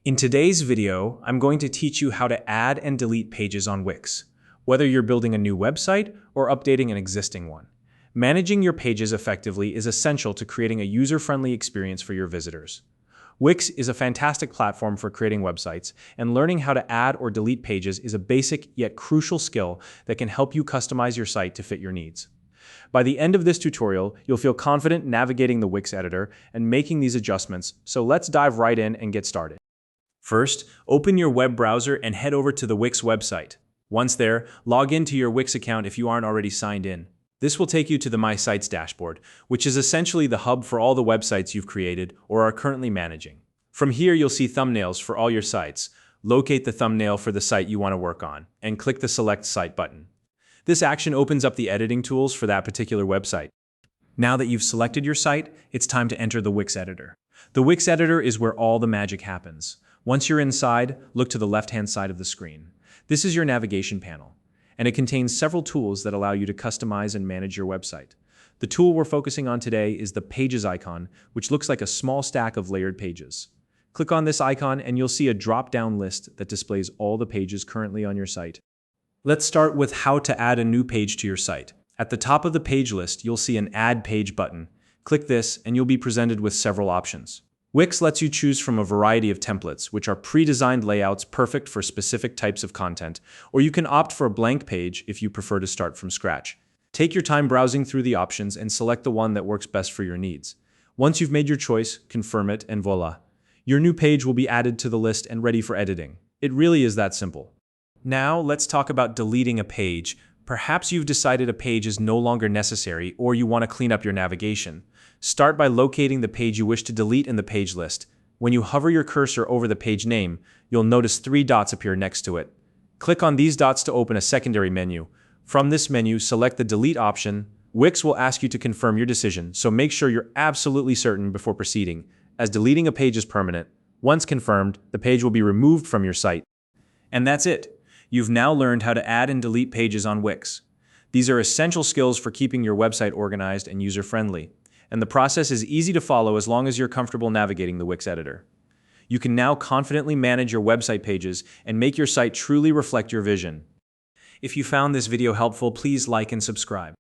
In today's video, I'm going to teach you how to add and delete pages on Wix, whether you're building a new website or updating an existing one. Managing your pages effectively is essential to creating a user-friendly experience for your visitors. Wix is a fantastic platform for creating websites, and learning how to add or delete pages is a basic yet crucial skill that can help you customize your site to fit your needs. By the end of this tutorial, you'll feel confident navigating the Wix editor and making these adjustments, so let's dive right in and get started. First, open your web browser and head over to the Wix website. Once there, log into your Wix account if you aren't already signed in. This will take you to the My Sites dashboard, which is essentially the hub for all the websites you've created or are currently managing. From here, you'll see thumbnails for all your sites. Locate the thumbnail for the site you want to work on, and click the Select Site button. This action opens up the editing tools for that particular website. Now that you've selected your site, it's time to enter the Wix editor. The Wix editor is where all the magic happens. Once you're inside, look to the left-hand side of the screen. This is your navigation panel, and it contains several tools that allow you to customize and manage your website. The tool we're focusing on today is the Pages icon, which looks like a small stack of layered pages. Click on this icon and you'll see a drop-down list that displays all the pages currently on your site. Let's start with how to add a new page to your site. At the top of the page list, you'll see an Add Page button. Click this and you'll be presented with several options. Wix lets you choose from a variety of templates, which are pre-designed layouts perfect for specific types of content, or you can opt for a blank page if you prefer to start from scratch. Take your time browsing through the options and select the one that works best for your needs. Once you've made your choice, confirm it, and voila. Your new page will be added to the list and ready for editing. It really is that simple. Now, let's talk about deleting a page. Perhaps you've decided a page is no longer necessary or you want to clean up your navigation. Start by locating the page you wish to delete in the page list. When you hover your cursor over the page name, you'll notice 3 dots appear next to it. Click on these dots to open a secondary menu. From this menu, select the Delete option. Wix will ask you to confirm your decision, so make sure you're absolutely certain before proceeding, as deleting a page is permanent. Once confirmed, the page will be removed from your site. And that's it. You've now learned how to add and delete pages on Wix. These are essential skills for keeping your website organized and user-friendly. And the process is easy to follow as long as you're comfortable navigating the Wix editor. You can now confidently manage your website pages and make your site truly reflect your vision. If you found this video helpful, please like and subscribe.